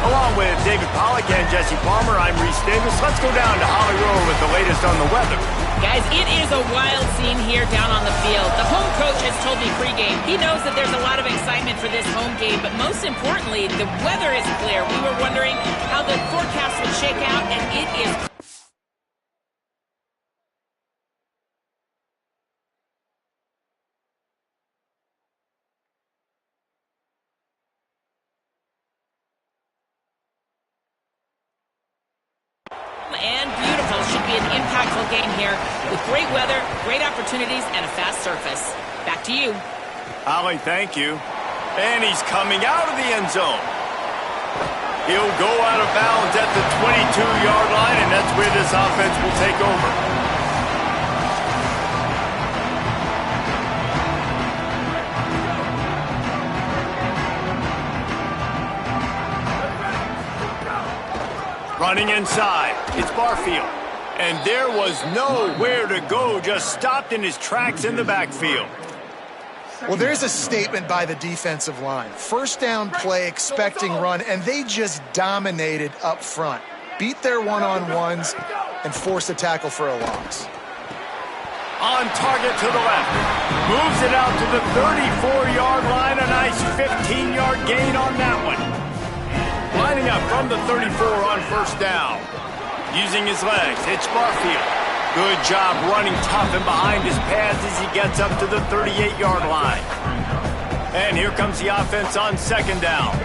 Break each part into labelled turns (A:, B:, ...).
A: Along with David Pollack and Jesse Palmer, I'm Reese Davis. Let's go down to Holly Rowe with the latest on the weather.
B: Guys, it is a wild scene here down on the field. The home coach has told me pregame he knows that there's a lot of excitement for this home game, but most importantly, the weather is clear. We were wondering how the forecast would shake out, and it is and beautiful. Should be an impactful game here with great weather, great opportunities, and a fast surface. Back to you.
A: Holly, thank you. And he's coming out of the end zone. He'll go out of bounds at the 22-yard line, and that's where this offense will take over. Running inside, it's Barfield. And there was nowhere to go, just stopped in his tracks in the backfield.
C: Well, there's a statement by the defensive line. First down play, expecting run, and they just dominated up front. Beat their one-on-ones and forced a tackle for a loss.
A: On target to the left. Moves it out to the 34-yard line. A nice 15-yard gain on that one. Lining up from the 34 on first down. Using his legs, it's Barfield. Good job running tough and behind his pads as he gets up to the 38-yard line. And here comes the offense on second down.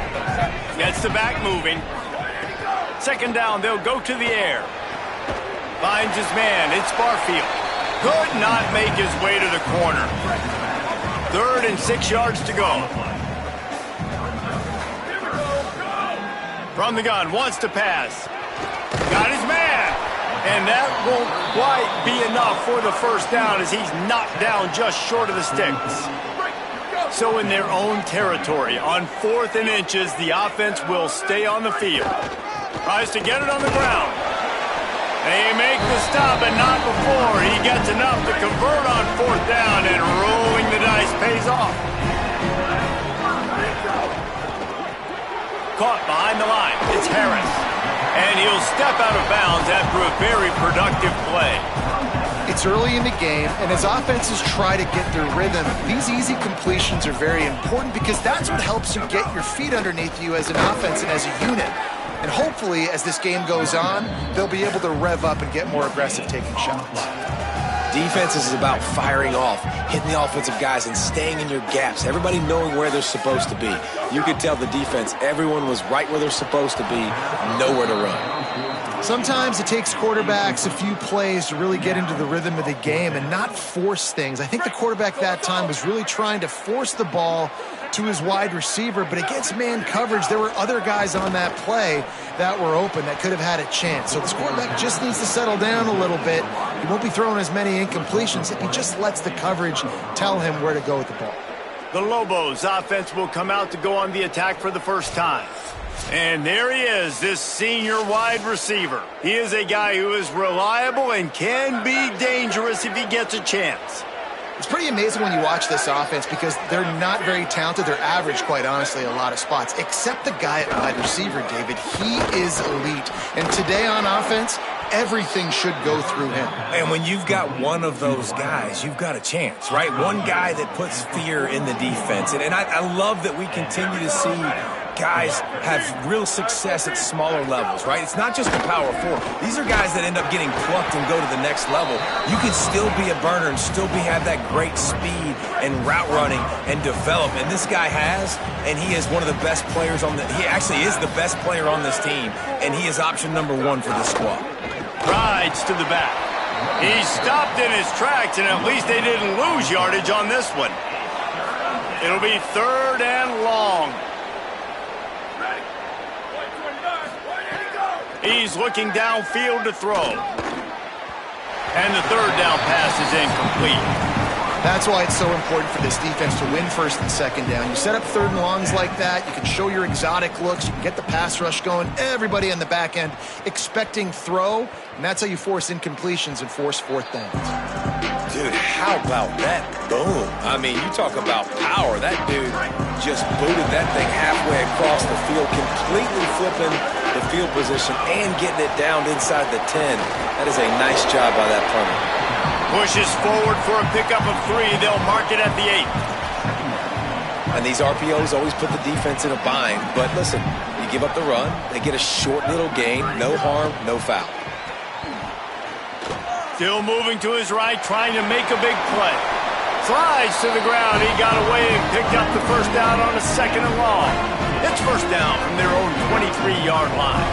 A: Gets the back moving. Second down, they'll go to the air. Finds his man, it's Barfield. Could not make his way to the corner. 3rd and 6 yards to go. From the gun, wants to pass. Got his man. And that won't quite be enough for the first down as he's knocked down just short of the sticks. So in their own territory, on 4th and inches, the offense will stay on the field. Tries to get it on the ground. They make the stop, but not before. He gets enough to convert on 4th down, and rolling the dice pays off. Caught behind the line. It's Harris. And he'll step out of bounds after a very productive play.
C: It's early in the game, and as offenses try to get their rhythm, these easy completions are very important because that's what helps you get your feet underneath you as an offense and as a unit. And hopefully, as this game goes on, they'll be able to rev up and get more aggressive taking shots.
D: Defense is about firing off, hitting the offensive guys, and staying in your gaps. Everybody knowing where they're supposed to be. You could tell the defense, everyone was right where they're supposed to be, nowhere to run.
C: Sometimes it takes quarterbacks a few plays to really get into the rhythm of the game and not force things. I think the quarterback that time was really trying to force the ball to his wide receiver, but against man coverage, there were other guys on that play that were open that could have had a chance. So this quarterback just needs to settle down a little bit. He won't be throwing as many incompletions if he just lets the coverage tell him where to go with the ball.
A: The Lobos offense will come out to go on the attack for the first time. And there he is, this senior wide receiver. He is a guy who is reliable and can be dangerous if he gets a chance.
C: It's pretty amazing when you watch this offense because they're not very talented. They're average, quite honestly, in a lot of spots, except the guy at wide receiver, David. He is elite. And today on offense, everything should go through him.
D: And when you've got one of those guys, you've got a chance, right? One guy that puts fear in the defense. And I love that we continue to see guys have real success at smaller levels, right? It's not just the power four. These are guys that end up getting plucked and go to the next level. You can still be a burner and still have that great speed and route running and develop. And this guy has, and he is one of the best players on he actually is the best player on this team, and he is option number 1 for this squad.
A: Rides to the back. He stopped in his tracks, and at least they didn't lose yardage on this one. It'll be 3rd and long. He's looking downfield to throw. And the 3rd down pass is incomplete.
C: That's why it's so important for this defense to win first and second down. You set up third and longs like that, you can show your exotic looks, you can get the pass rush going, everybody on the back end expecting throw, and that's how you force incompletions and force fourth downs.
D: Dude, how about that boom? I mean, you talk about power. That dude just booted that thing halfway across the field, completely flipping the field position and getting it down inside the 10. That is a nice job by that punter.
A: Pushes forward for a pickup of 3. They'll mark it at the 8.
D: And these RPOs always put the defense in a bind. But listen, you give up the run, they get a short little gain, no harm, no foul.
A: Still moving to his right, trying to make a big play. Slides to the ground. He got away and picked up the first down on a second and long. It's first down from their own 23-yard line.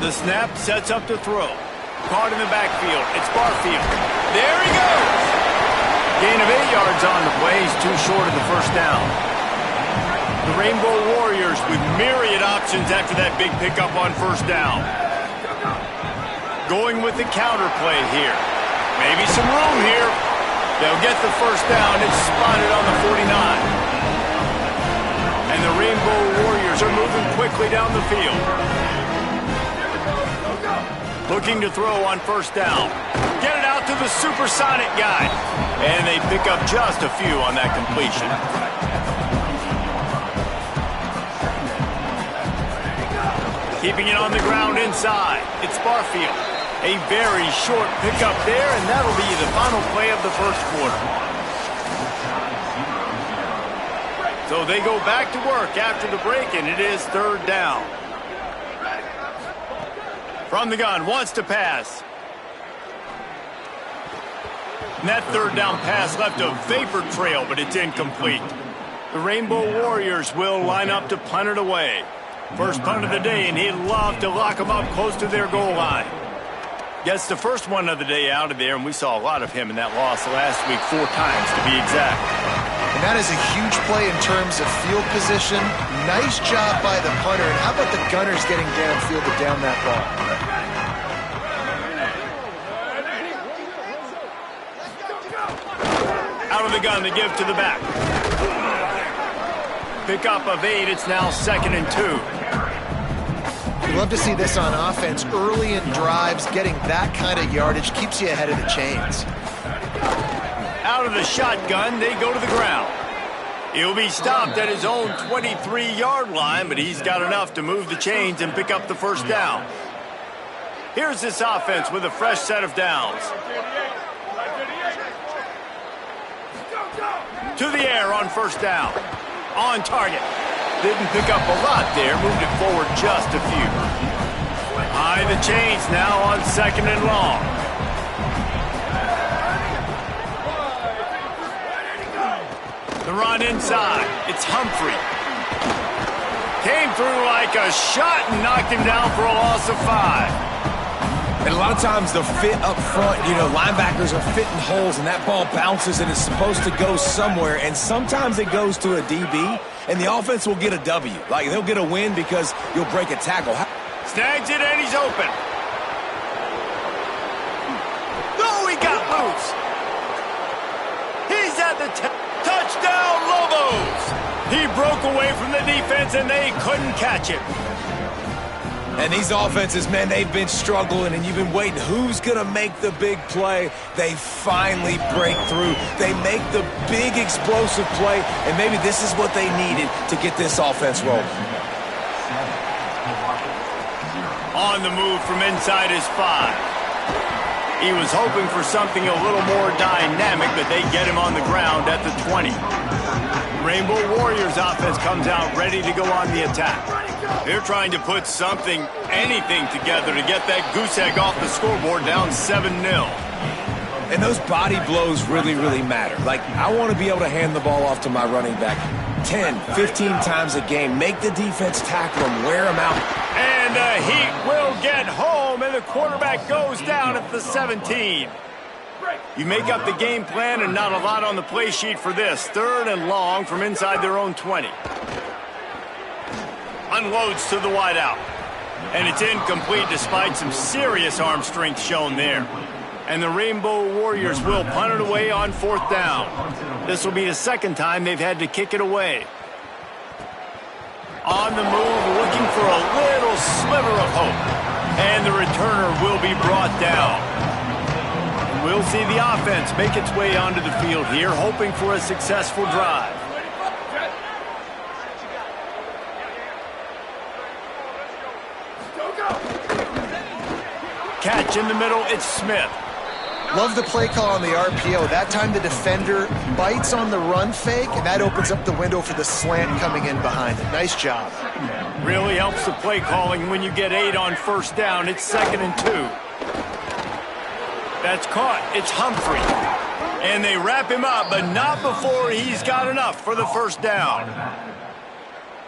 A: The snap sets up to throw. Caught in the backfield. It's Barfield. There he goes. Gain of 8 yards on the play. He's too short of the first down. The Rainbow Warriors with myriad options after that big pickup on first down. Going with the counter play here. Maybe some room here. They'll get the first down. It's spotted on the 49. And the Rainbow Warriors are moving quickly down the field. Looking to throw on first down. Get it out to the supersonic guy. And they pick up just a few on that completion. Keeping it on the ground inside. It's Barfield. A very short pickup there, and that'll be the final play of the first quarter. So they go back to work after the break, and it is third down. From the gun, wants to pass. And that third down pass left a vapor trail, but it's incomplete. The Rainbow Warriors will line up to punt it away. First punt of the day, and he'd love to lock them up close to their goal line. Gets the first one of the day out of there, and we saw a lot of him in that loss last week, 4 times to be exact.
C: And that is a huge play in terms of field position. Nice job by the punter. And how about the gunners getting downfield to down that ball?
A: Out of the gun to give to the back. Pickup of 8. It's now 2nd and 2.
C: Love to see this on offense. Early in drives, getting that kind of yardage keeps you ahead of the chains.
A: Out of the shotgun, they go to the ground. He'll be stopped at his own 23-yard line, but he's got enough to move the chains and pick up the first down. Here's this offense with a fresh set of downs. To the air on first down. On target. Didn't pick up a lot there. Moved it forward just a few. High the chains now on 2nd and long. The run inside. It's Humphrey. Came through like a shot and knocked him down for a loss of 5.
D: And a lot of times the fit up front, you know, linebackers are fitting holes and that ball bounces and it's supposed to go somewhere. And sometimes it goes to a DB and the offense will get a W. Like they'll get a win because you'll break a tackle.
A: Snags it and he's open. No, he got loose. He's at the touchdown, Lobos. He broke away from the defense and they couldn't catch him.
D: And these offenses, man, they've been struggling, and you've been waiting. Who's going to make the big play? They finally break through. They make the big explosive play, and maybe this is what they needed to get this offense rolling.
A: On the move from inside his 5. He was hoping for something a little more dynamic, but they get him on the ground at the 20. Rainbow Warriors offense comes out ready to go on the attack. They're trying to put something, anything together to get that goose egg off the scoreboard down 7-0.
D: And those body blows really, really matter. Like, I want to be able to hand the ball off to my running back 10, 15 times a game. Make the defense tackle him, wear him out.
A: And the Heat will get home, and the quarterback goes down at the 17. You make up the game plan and not a lot on the play sheet for this. 3rd and long from inside their own 20. Unloads to the wideout. And it's incomplete despite some serious arm strength shown there. And the Rainbow Warriors will punt it away on 4th down. This will be the second time they've had to kick it away. On the move, looking for a little sliver of hope. And the returner will be brought down. We'll see the offense make its way onto the field here, hoping for a successful drive. Catch in the middle, it's Smith.
C: Love the play call on the RPO. That time the defender bites on the run fake, and that opens up the window for the slant coming in behind it. Nice job.
A: Really helps the play calling when you get 8 on 1st down. It's 2nd and 2. That's caught. It's Humphrey. And they wrap him up, but not before he's got enough for the 1st down.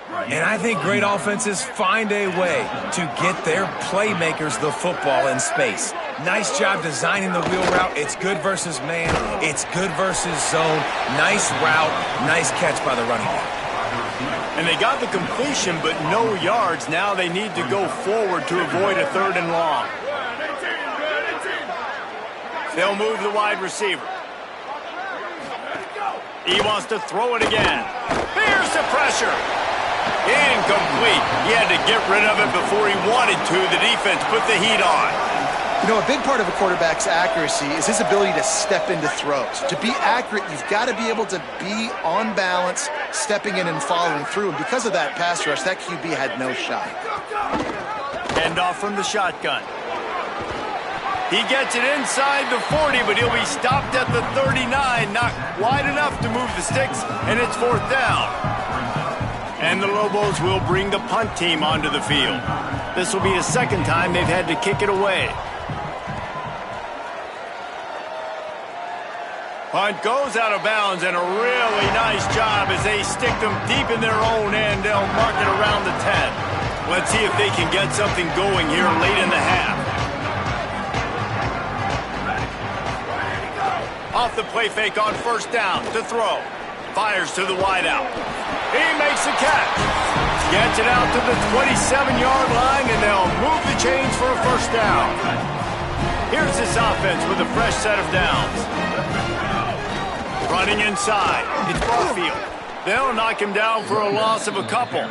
D: And I think great offenses find a way to get their playmakers the football in space. Nice job designing the wheel route. It's good versus man. It's good versus zone. Nice route. Nice catch by the running back.
A: And they got the completion, but no yards. Now they need to go forward to avoid a 3rd and long. They'll move the wide receiver. He wants to throw it again. Here's the pressure. Incomplete. He had to get rid of it before he wanted to. The defense put the heat on.
C: You know, a big part of a quarterback's accuracy is his ability to step into throws. To be accurate, you've got to be able to be on balance, stepping in and following through. And because of that pass rush, that QB had no shot.
A: Handoff from the shotgun. He gets it inside the 40, but he'll be stopped at the 39. Not wide enough to move the sticks, and it's 4th down. And the Lobos will bring the punt team onto the field. This will be the second time they've had to kick it away. Punt goes out of bounds, and a really nice job as they stick them deep in their own end. They'll mark it around the 10. Let's see if they can get something going here late in the half. Off the play fake on 1st down to throw. Fires to the wideout. He makes the catch. Gets it out to the 27-yard line, and they'll move the chains for a 1st down. Here's this offense with a fresh set of downs. Running inside. It's Barfield. They'll knock him down for a loss of a couple.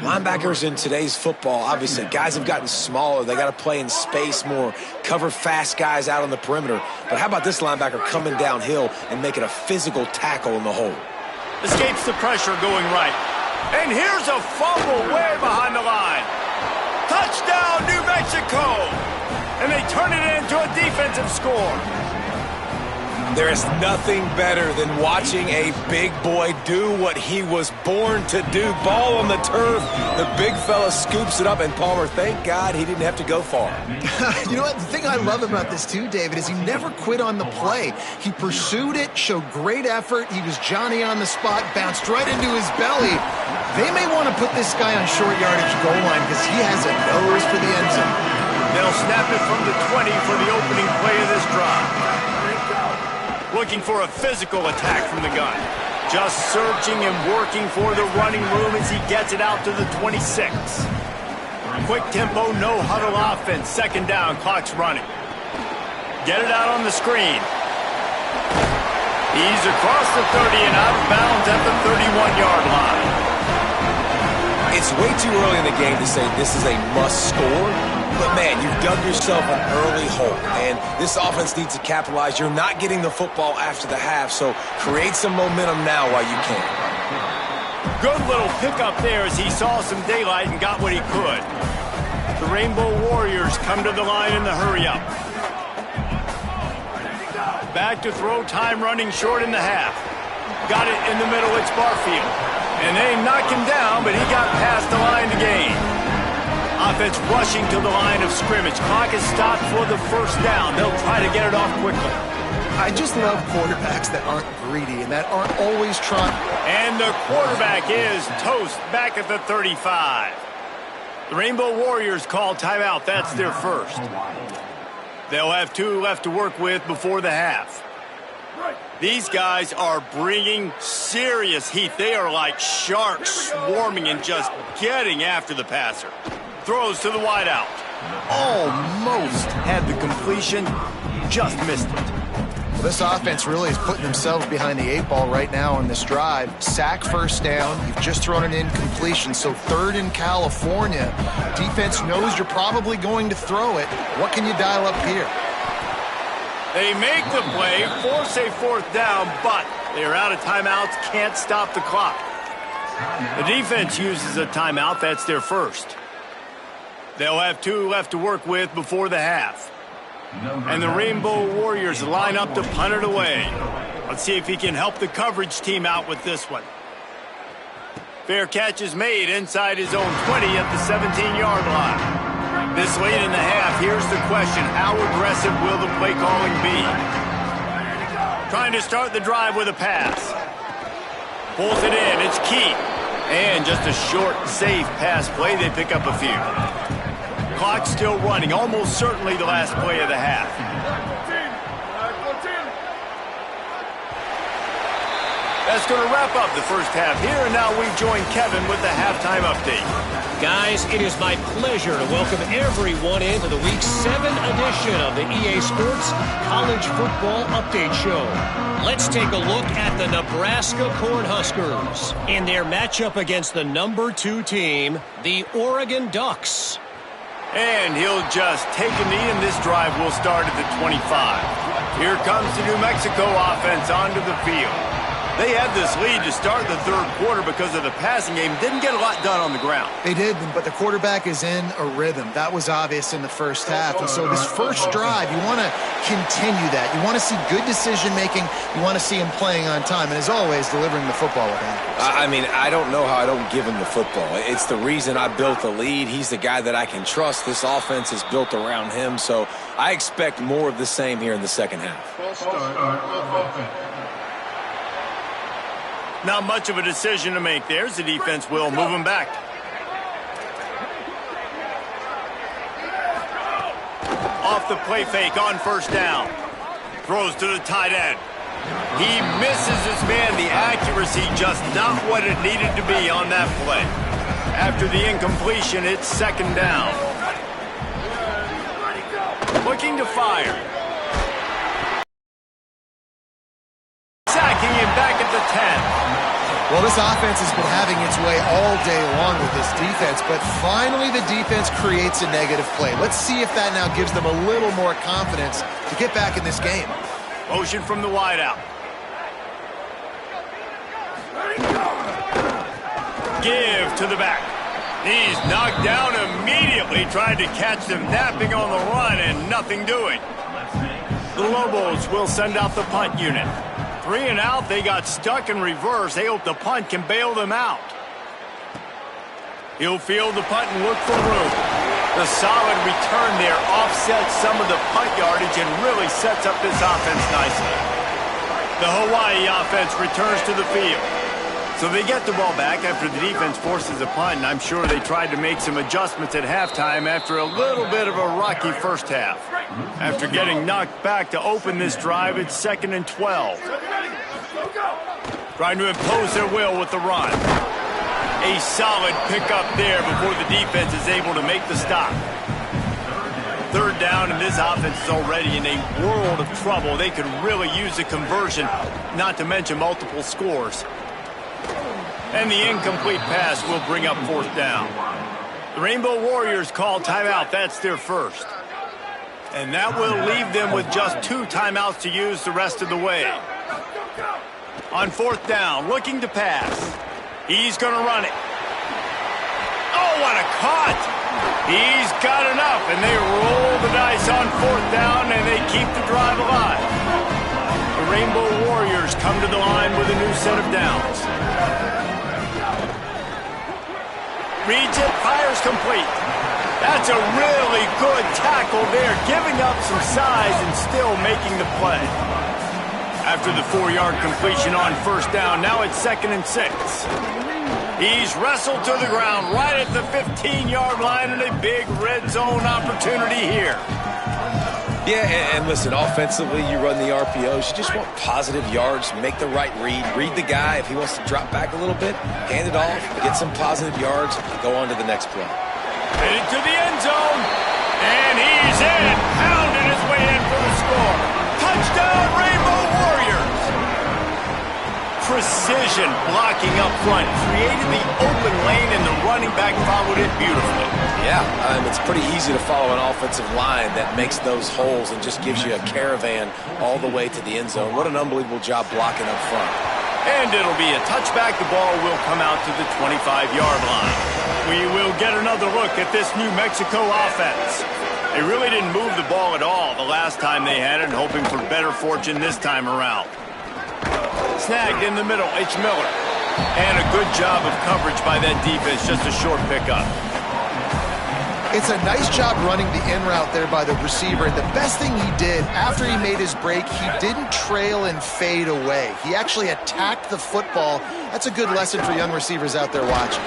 D: Linebackers in today's football, obviously, guys have gotten smaller. They got to play in space more, cover fast guys out on the perimeter. But how about this linebacker coming downhill and making a physical tackle in the hole?
A: Escapes the pressure going right. And here's a fumble way behind the line. Touchdown, New Mexico! And they turn it into a defensive score.
D: There is nothing better than watching a big boy do what he was born to do. Ball on the turf. The big fella scoops it up, and Palmer, thank God he didn't have to go far.
C: You know what? The thing I love about this too, David, is he never quit on the play. He pursued it, showed great effort. He was Johnny on the spot, bounced right into his belly. They may want to put this guy on short yardage goal line because he has a nose for the end zone.
A: They'll snap it from the 20 for the opening play of this drive. Looking for a physical attack from the gun. Just searching and working for the running room as he gets it out to the 26. Quick tempo, no huddle offense. 2nd down, clock's running. Get it out on the screen. He's across the 30 and out of bounds at the 31-yard line.
D: It's way too early in the game to say this is a must score. But, man, you've dug yourself an early hole, and this offense needs to capitalize. You're not getting the football after the half, so create some momentum now while you can.
A: Good little pickup there as he saw some daylight and got what he could. The Rainbow Warriors come to the line in the hurry-up. Back to throw, time running short in the half. Got it in the middle, it's Barfield. And they knock him down, but he got past the line to gain. Offense rushing to the line of scrimmage. Clock is stopped for the 1st down. They'll try to get it off quickly.
C: I just love quarterbacks that aren't greedy and that aren't always trying.
A: And the quarterback is toast back at the 35. The Rainbow Warriors call timeout. That's their first. They'll have 2 left to work with before the half. These guys are bringing serious heat. They are like sharks swarming and just getting after the passer. Throws to the wideout. Almost had the completion. just missed it.
C: Well, this offense really is putting themselves behind the 8 ball right now on this drive. Sack, first down. You've just thrown an incompletion, so 3rd in California. Defense knows you're probably going to throw it. What can you dial up here?
A: They make the play, force a 4th down, but they're out of timeouts, can't stop the clock. The defense uses a timeout. That's their first. They'll have 2 left to work with before the half. And the Rainbow Warriors line up to punt it away. Let's see if he can help the coverage team out with this one. Fair catch is made inside his own 20 at the 17-yard line. This late in the half, here's the question. How aggressive will the play calling be? Trying to start the drive with a pass. Pulls it in. It's Keith. And just a short, safe pass play. They pick up a few. Clock still running. Almost certainly the last play of the half. That's going to wrap up the first half here. And now we join Kevin with the halftime update.
E: Guys, it is my pleasure to welcome everyone into the Week 7 edition of the EA Sports College Football Update Show. Let's take a look at the Nebraska Cornhuskers in their matchup against the number 2 team, the Oregon Ducks.
A: And he'll just take a knee, and this drive will start at the 25. Here comes the New Mexico offense onto the field. They had this lead to start the 3rd quarter because of the passing game. Didn't get a lot done on the ground.
C: They did, but the quarterback is in a rhythm. That was obvious in the first half. And so this first drive, you want to continue that. You want to see good decision-making. You want to see him playing on time. And as always, delivering the football with accuracy.
D: I mean, I don't know how I don't give him the football. It's the reason I built the lead. He's the guy that I can trust. This offense is built around him. So I expect more of the same here in the second half.
A: Not much of a decision to make there. The defense will move him back. Off the play fake on first down. Throws to the tight end. He misses his man. The accuracy just not what it needed to be on that play. After the incompletion, it's 2nd down. Looking to fire. Sacking him back at the 10.
C: Well, this offense has been having its way all day long with this defense, but finally the defense creates a negative play. Let's see if that now gives them a little more confidence to get back in this game.
A: Motion from the wideout. Give to the back. He's knocked down immediately, tried to catch them napping on the run and nothing doing. The Lobos will send out the punt unit. 3 and out, they got stuck in reverse. They hope the punt can bail them out. He'll field the punt and look for room. The solid return there offsets some of the punt yardage and really sets up this offense nicely. The Hawaii offense returns to the field. So they get the ball back after the defense forces a punt, and I'm sure they tried to make some adjustments at halftime after a little bit of a rocky first half. After getting knocked back to open this drive, it's 2nd and 12. Trying to impose their will with the run. A solid pickup there before the defense is able to make the stop. 3rd down, and this offense is already in a world of trouble. They could really use a conversion, not to mention multiple scores. And the incomplete pass will bring up 4th down. The Rainbow Warriors call timeout. That's their first. And that will leave them with just 2 timeouts to use the rest of the way. On 4th down, looking to pass. He's going to run it. Oh, what a cut! He's got enough, and they roll the dice on 4th down, and they keep the drive alive. The Rainbow Warriors come to the line with a new set of downs. Reads it, fires complete. That's a really good tackle there, giving up some size and still making the play. After the 4-yard completion on 1st down, now it's 2nd and 6. He's wrestled to the ground right at the 15-yard line, and a big red zone opportunity here.
D: Yeah, and listen, offensively, you run the RPOs. You just want positive yards, make the right read the guy. If he wants to drop back a little bit, hand it off, get some positive yards, go on to the next play.
A: Headed to the end zone, and he's in, pounding his way in for the score. score. Touchdown, Rainbow Warriors! Precision blocking up front created the open lane, and the running back followed it beautifully.
D: Yeah, it's pretty easy to follow an offensive line that makes those holes and just gives you a caravan all the way to the end zone. What an unbelievable job blocking up front.
A: And it'll be a touchback. The ball will come out to the 25-yard line. We will get another look at this New Mexico offense. They really didn't move the ball at all the last time they had it, hoping for better fortune this time around. Snagged in the middle, H. Miller. And a good job of coverage by that defense, just a short pickup.
C: It's a nice job running the in route there by the receiver. And the best thing he did after he made his break, he didn't trail and fade away. He actually attacked the football. That's a good lesson for young receivers out there watching.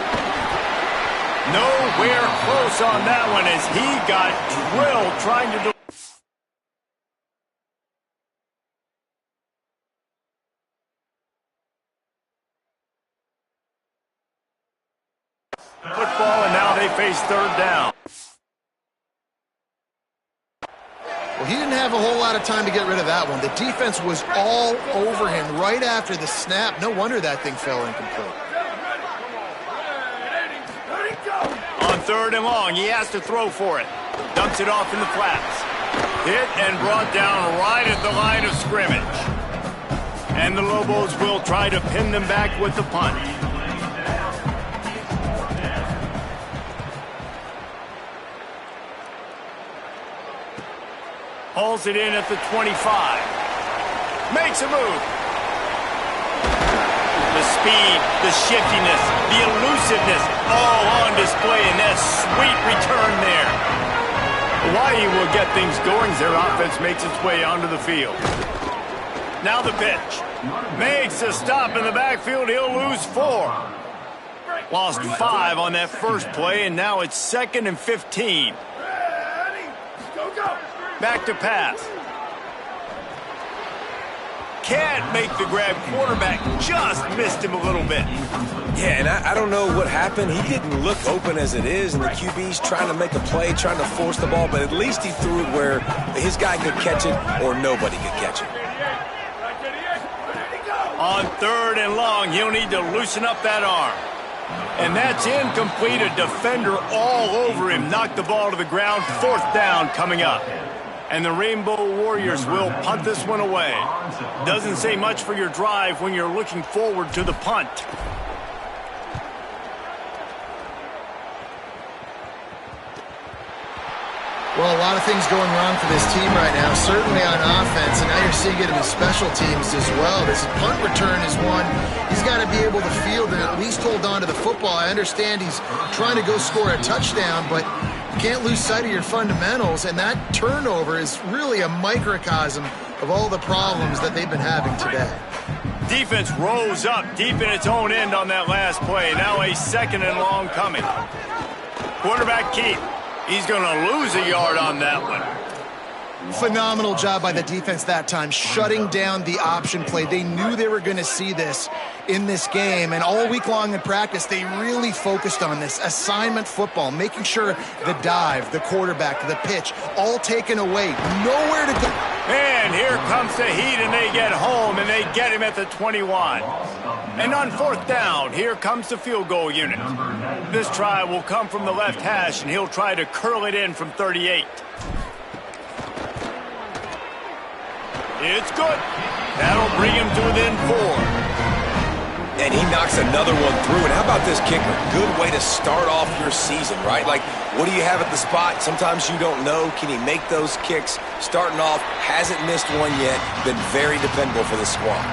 A: Nowhere close on that one as he got drilled trying to do. Football, and now they face third down.
C: Well, he didn't have a whole lot of time to get rid of that one. The defense was all over him right after the snap. No wonder that thing fell incomplete.
A: On third and long, he has to throw for it. Dumps it off in the flats. Hit and brought down right at the line of scrimmage. And the Lobos will try to pin them back with the punt. Hauls it in at the 25. Makes a move. The speed, the shiftiness, the elusiveness, all on display in that sweet return there. Hawaii will get things going as their offense makes its way onto the field. Now the pitch. Makes a stop in the backfield. He'll lose 4. Lost 5 on that first play, and now it's 2nd and 15. Back to pass. Can't make the grab. Quarterback just missed him a little bit.
D: Yeah, and I don't know what happened. He didn't look open as it is, and the QB's trying to make a play, trying to force the ball, but at least he threw it where his guy could catch it or nobody could catch it.
A: On third and long, he'll need to loosen up that arm. And that's incomplete. A defender all over him. Knocked the ball to the ground. 4th down coming up. And the Rainbow Warriors will punt this one away. Doesn't say much for your drive when you're looking forward to the punt.
C: Well, a lot of things going wrong for this team right now, certainly on offense, and now you're seeing it in the special teams as well. This punt return is one he's got to be able to field and at least hold on to the football. I understand he's trying to go score a touchdown, but you can't lose sight of your fundamentals, and that turnover is really a microcosm of all the problems that they've been having today.
A: Defense rose up deep in its own end on that last play. Now a 2nd and long coming. Quarterback keep. He's going to lose a yard on that one.
C: Phenomenal job by the defense that time, shutting down the option play. They knew they were going to see this in this game, and all week long in practice, they really focused on this assignment football, making sure the dive, the quarterback, the pitch, all taken away, nowhere to go.
A: And here comes the heat, and they get home, and they get him at the 21. And on 4th down, here comes the field goal unit. This try will come from the left hash, and he'll try to curl it in from 38. It's good. That'll bring him to within 4.
D: And he knocks another one through. And how about this kicker? Good way to start off your season, right? Like, what do you have at the spot? Sometimes you don't know. Can he make those kicks? Starting off, hasn't missed one yet. Been very dependable for the squad.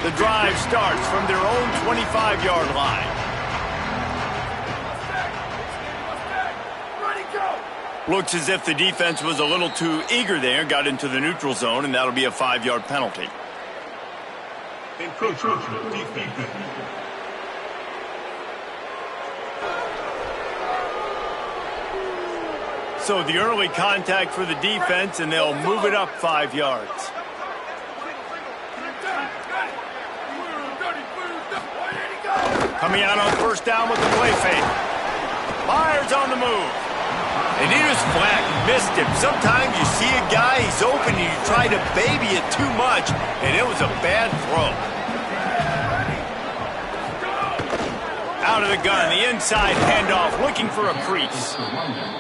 A: The drive starts from their own 25-yard line. Looks as if the defense was a little too eager there, got into the neutral zone, and that'll be a 5-yard penalty. So the early contact for the defense, and they'll move it up 5 yards. Coming out on 1st down with the play fake. Myers on the move. And he just flat missed him. Sometimes you see a guy, he's open, and you try to baby it too much, and it was a bad throw. Out of the gun, the inside handoff, looking for a crease.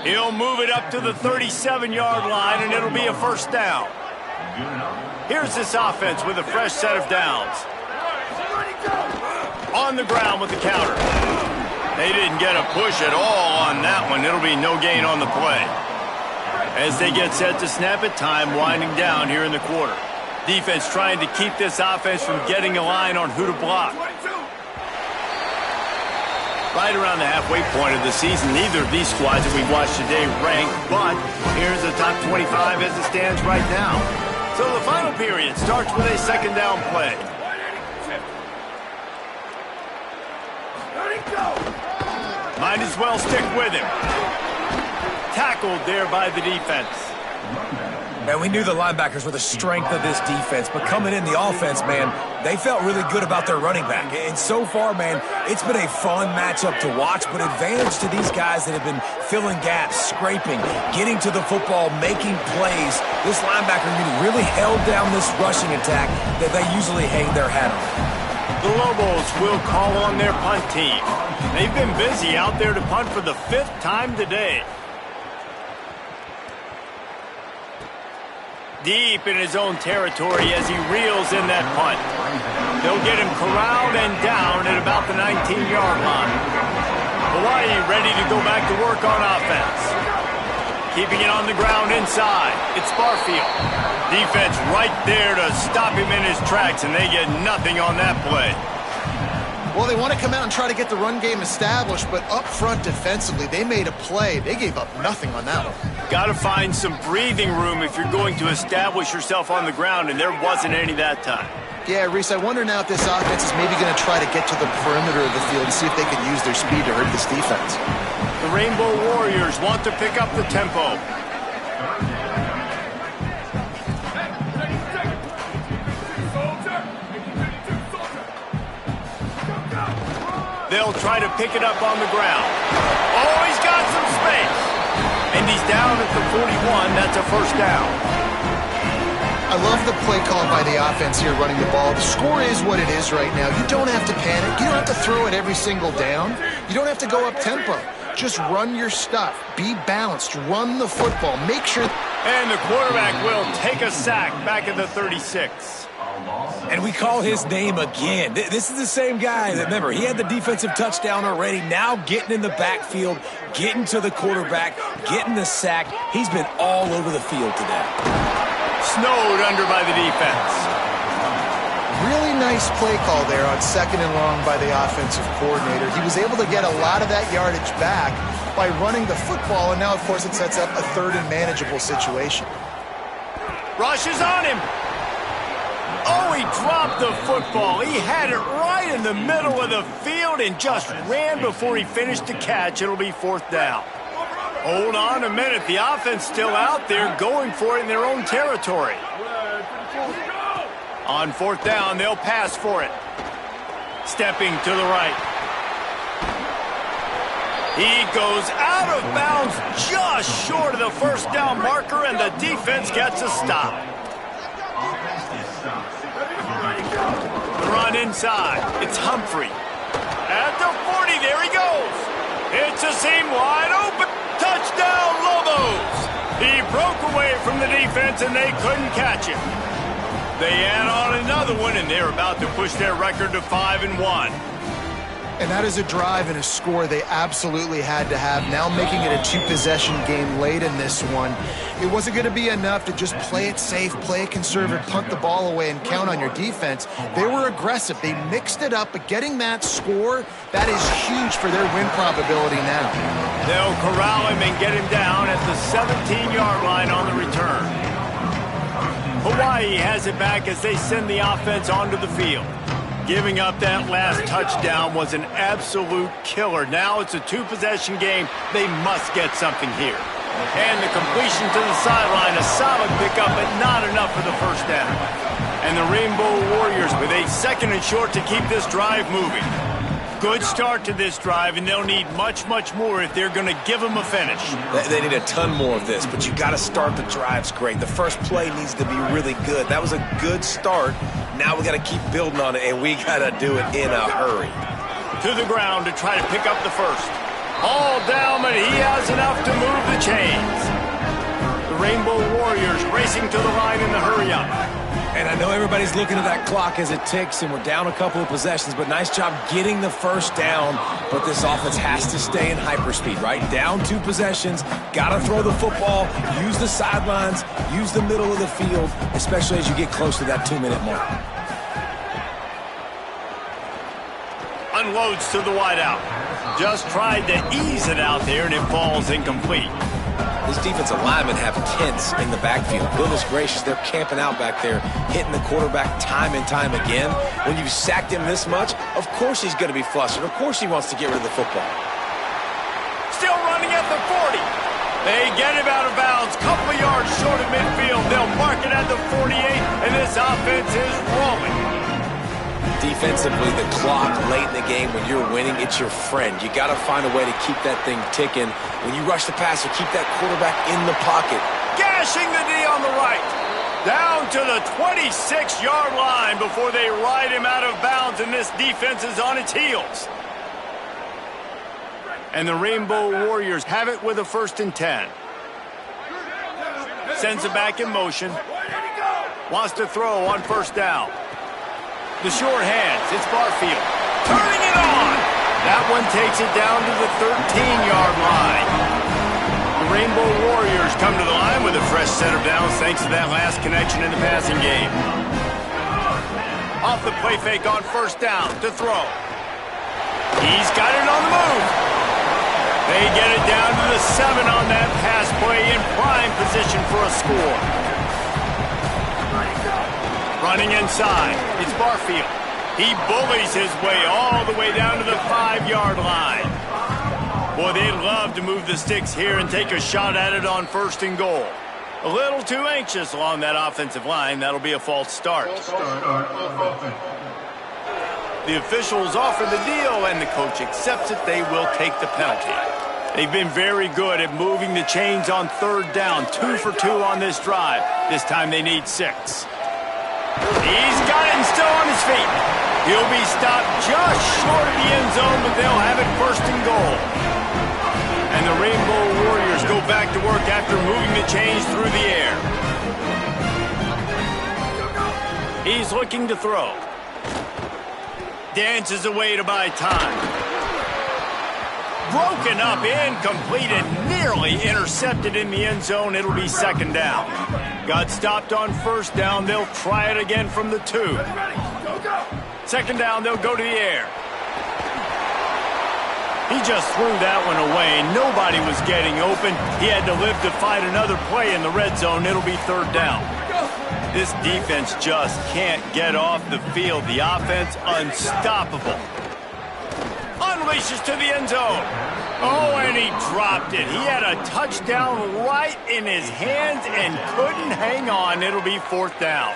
A: He'll move it up to the 37-yard line, and it'll be a first down. Here's this offense with a fresh set of downs. On the ground with the counter. They didn't get a push at all on that one. It'll be no gain on the play. As they get set to snap it, time winding down here in the quarter. Defense trying to keep this offense from getting a line on who to block. Right around the halfway point of the season, neither of these squads that we've watched today rank, but here's the top 25 as it stands right now. So the final period starts with a second down play. Might as well stick with him. Tackled there by the defense.
D: And we knew the linebackers were the strength of this defense, but coming in the offense, man, they felt really good about their running back. And so far, man, it's been a fun matchup to watch, but advantage to these guys that have been filling gaps, scraping, getting to the football, making plays. This linebacker unit really held down this rushing attack that they usually hang their hat on.
A: The Lobos will call on their punt team. They've been busy out there to punt for the 5th time today. Deep in his own territory as he reels in that punt. They'll get him corralled and down at about the 19-yard line. Hawaii ready to go back to work on offense. Keeping it on the ground inside. It's Barfield. Defense right there to stop him in his tracks, and they get nothing on that play.
C: Well, they want to come out and try to get the run game established, but up front defensively, they made a play. They gave up nothing on that one.
A: Got to find some breathing room if you're going to establish yourself on the ground, and there wasn't any that time.
C: Yeah, Reese, I wonder now if this offense is maybe going to try to get to the perimeter of the field and see if they can use their speed to hurt this defense.
A: The Rainbow Warriors want to pick up the tempo. They'll try to pick it up on the ground. Oh, he's got some space. And he's down at the 41. That's a first down.
C: I love the play call by the offense here running the ball. The score is what it is right now. You don't have to panic. You don't have to throw it every single down. You don't have to go up tempo. Just run your stuff. Be balanced. Run the football. Make sure.
A: And the quarterback will take a sack back at the 36.
D: And we call his name again. This is the same guy that, remember, he had the defensive touchdown already. Now getting in the backfield, getting to the quarterback, getting the sack. He's been all over the field today.
A: Snowed under by the defense.
C: Really nice play call there on 2nd and long by the offensive coordinator. He was able to get a lot of that yardage back by running the football, and now, of course, it sets up a 3rd and manageable situation.
A: Rush is on him. Oh, he dropped the football. He had it right in the middle of the field and just ran before he finished the catch. It'll be 4th down. Hold on a minute. The offense still out there going for it in their own territory. On 4th down, they'll pass for it. Stepping to the right. He goes out of bounds just short of the first down marker, and the defense gets a stop. The run inside. It's Humphrey. At the 40, there he goes. It's a seam wide open. Touchdown, Lobos. He broke away from the defense, and they couldn't catch him. They add on another one, and they're about to push their record to 5-1.
C: And that is a drive and a score they absolutely had to have. Now making it a 2-possession game late in this one. It wasn't going to be enough to just play it safe, play it conservative, punt the ball away, and count on your defense. They were aggressive. They mixed it up, but getting that score, that is huge for their win probability now.
A: They'll corral him and get him down at the 17-yard line on the return. Hawaii has it back as they send the offense onto the field. Giving up that last touchdown was an absolute killer. Now it's a 2-possession game. They must get something here. And the completion to the sideline, a solid pickup, but not enough for the first down. And the Rainbow Warriors with a 2nd and short to keep this drive moving. Good start to this drive, and they'll need much, much more if they're going to give them a finish.
D: They need a ton more of this, but you got to start the drives great. The first play needs to be really good. That was a good start. Now we got to keep building on it, and we got to do it in a hurry.
A: To the ground to try to pick up the first. All down, but he has enough to move the chains. The Rainbow Warriors racing to the line in the hurry-up.
D: And I know everybody's looking at that clock as it ticks, and we're down a couple of possessions, but nice job getting the first down. But this offense has to stay in hyperspeed, right? Down 2 possessions, got to throw the football, use the sidelines, use the middle of the field, especially as you get close to that 2-minute mark.
A: Unloads to the wideout. Just tried to ease it out there, and it falls incomplete.
D: These defensive linemen have tents in the backfield. Goodness gracious, they're camping out back there, hitting the quarterback time and time again. When you've sacked him this much, of course he's going to be flustered. Of course he wants to get rid of the football.
A: Still running at the 40. They get him out of bounds. Couple of yards short of midfield. They'll mark it at the 48, and this offense is rolling.
D: Defensively, the clock late in the game, when you're winning, it's your friend. You got to find a way to keep that thing ticking. When you rush the passer, keep that quarterback in the pocket.
A: Gashing the D on the right. Down to the 26-yard line before they ride him out of bounds, and this defense is on its heels. And the Rainbow Warriors have it with a 1st and 10. Sends it back in motion. Wants to throw on 1st down. The short hands, it's Barfield. Turning it on! That one takes it down to the 13-yard line. The Rainbow Warriors come to the line with a fresh set of downs thanks to that last connection in the passing game. Off the play fake on 1st down to throw. He's got it on the move. They get it down to the 7 on that pass play in prime position for a score. Running inside, it's Barfield. He bullies his way all the way down to the 5-yard line. Boy, they'd love to move the sticks here and take a shot at it on 1st and goal. A little too anxious along that offensive line. That'll be a false start. The officials offer the deal, and the coach accepts it. They will take the penalty. They've been very good at moving the chains on 3rd down. 2 for 2 on this drive. This time they need 6. He's got it and still on his feet. He'll be stopped just short of the end zone, but they'll have it 1st and goal. And the Rainbow Warriors go back to work after moving the chains through the air. He's looking to throw. Dances away to buy time. Broken up, incomplete, and nearly intercepted in the end zone. It'll be 2nd down. Got stopped on 1st down. They'll try it again from the 2. 2nd down, they'll go to the air. He just threw that one away. Nobody was getting open. He had to live to fight another play in the red zone. It'll be 3rd down. This defense just can't get off the field. The offense unstoppable. Unleashes to the end zone. Oh, and he dropped it. He had a touchdown right in his hands and couldn't hang on. It'll be 4th down.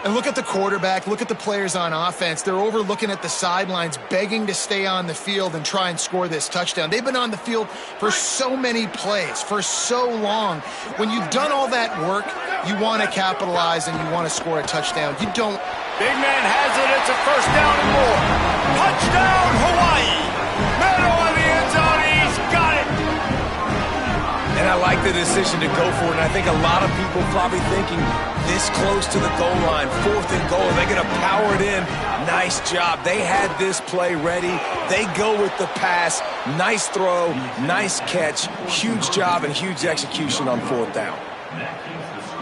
C: And look at the quarterback, look at the players on offense. They're overlooking at the sidelines, begging to stay on the field and try and score this touchdown. They've been on the field for so many plays, for so long. When you've done all that work, you want to capitalize and you want to score a touchdown. You don't.
A: Big man has it. It's a 1st down and more. Touchdown, Hawaii. Middle of the end zone. He's got it.
D: And I like the decision to go for it, and I think a lot of people probably thinking this close to the goal line, 4th and goal, they're going to power it in. Nice job. They had this play ready. They go with the pass. Nice throw, nice catch, huge job and huge execution on 4th down.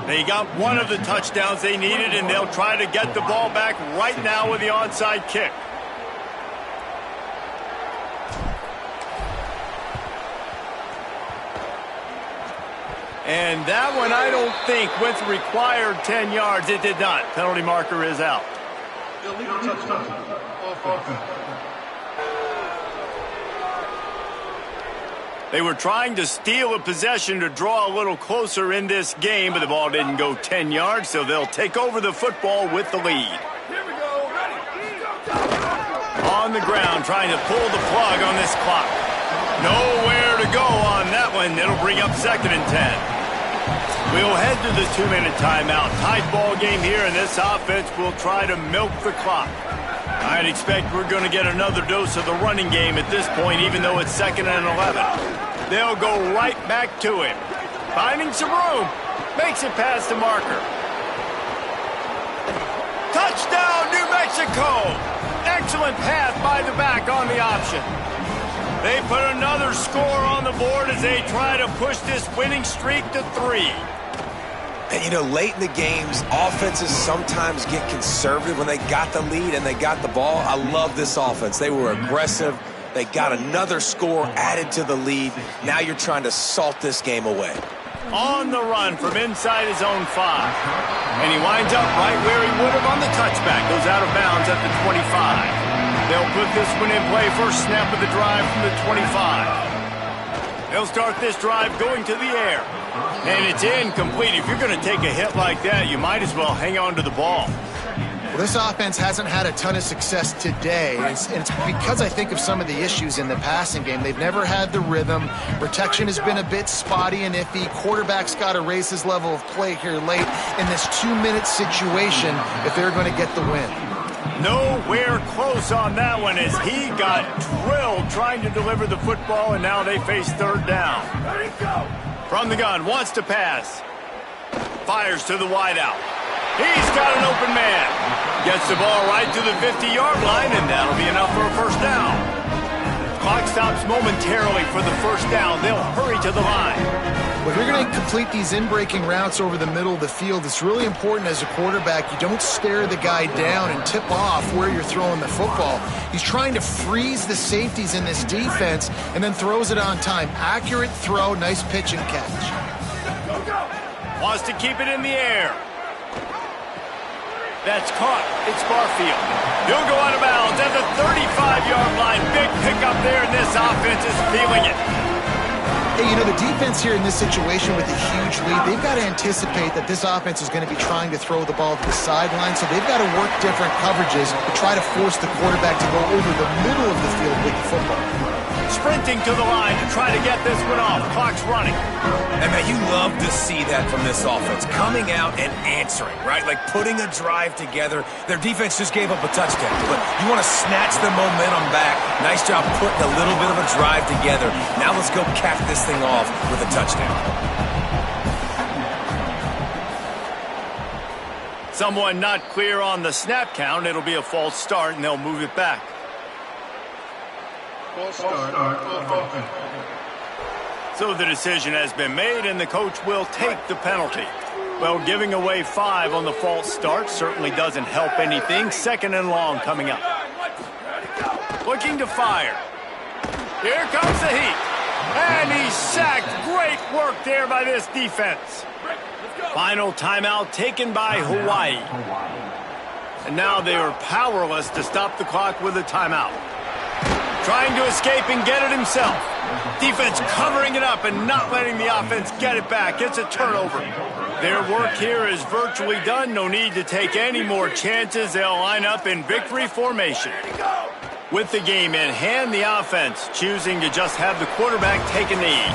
A: They got one of the touchdowns they needed, and they'll try to get the ball back right now with the onside kick. And that one, I don't think, went the required 10 yards. It did not. Penalty marker is out. They were trying to steal a possession to draw a little closer in this game, but the ball didn't go 10 yards, so they'll take over the football with the lead. On on the ground trying to pull the plug on this clock. Nowhere to go on that one. It'll bring up 2nd and 10. We'll head to the 2-minute timeout. Tight ball game here, and this offense will try to milk the clock. I'd expect we're going to get another dose of the running game at this point, even though it's 2nd and 11. They'll go right back to him. Finding some room. Makes it past the marker. Touchdown, New Mexico! Excellent pass by the back on the option. They put another score on the board as they try to push this winning streak to 3.
D: And, you know, late in the games, offenses sometimes get conservative when they got the lead and they got the ball. I love this offense. They were aggressive. They got another score added to the lead. Now you're trying to salt this game away.
A: On the run from inside his own 5. And he winds up right where he would have on the touchback. Goes out of bounds at the 25. They'll put this one in play. First snap of the drive from the 25. They'll start this drive going to the air. And it's incomplete. If you're going to take a hit like that, you might as well hang on to the ball.
C: Well, this offense hasn't had a ton of success today. It's because I think of some of the issues in the passing game. They've never had the rhythm. Protection has been a bit spotty and iffy. Quarterback's got to raise his level of play here late in this 2-minute situation if they're going to get the win.
A: Nowhere close on that one as he got drilled trying to deliver the football, and now they face 3rd down. From the gun, wants to pass. Fires to the wideout. He's got an open man. Gets the ball right to the 50-yard line, and that'll be enough for a first down. Clock stops momentarily for the first down. They'll hurry to the line.
C: Well, if you're going to complete these in-breaking routes over the middle of the field, it's really important as a quarterback you don't stare the guy down and tip off where you're throwing the football. He's trying to freeze the safeties in this defense and then throws it on time. Accurate throw, nice pitch and catch.
A: Wants to keep it in the air. That's caught. It's Barfield. He'll go out of bounds at the 35-yard line. Big pickup there, and this offense is feeling it.
C: Hey, you know, the defense here in this situation with a huge lead, they've got to anticipate that this offense is going to be trying to throw the ball to the sideline, so they've got to work different coverages to try to force the quarterback to go over the middle of the field with the football.
A: Sprinting to the line to try to get this one off. Clock's running.
D: And, man, you love to see that from this offense. Coming out and answering, right? Like putting a drive together. Their defense just gave up a touchdown, but you want to snatch the momentum back. Nice job putting a little bit of a drive together. Now let's go cap this thing off with a touchdown.
A: Someone not clear on the snap count. It'll be a false start, and they'll move it back. So the decision has been made, and the coach will take the penalty. Well, giving away 5 on the false start certainly doesn't help anything. 2nd and long coming up. Looking to fire. Here comes the heat. And he's sacked. Great work there by this defense. Final timeout taken by Hawaii. And now they are powerless to stop the clock with a timeout. Trying to escape and get it himself. Defense covering it up and not letting the offense get it back. It's a turnover. Their work here is virtually done. No need to take any more chances. They'll line up in victory formation. With the game in hand, the offense choosing to just have the quarterback take a knee.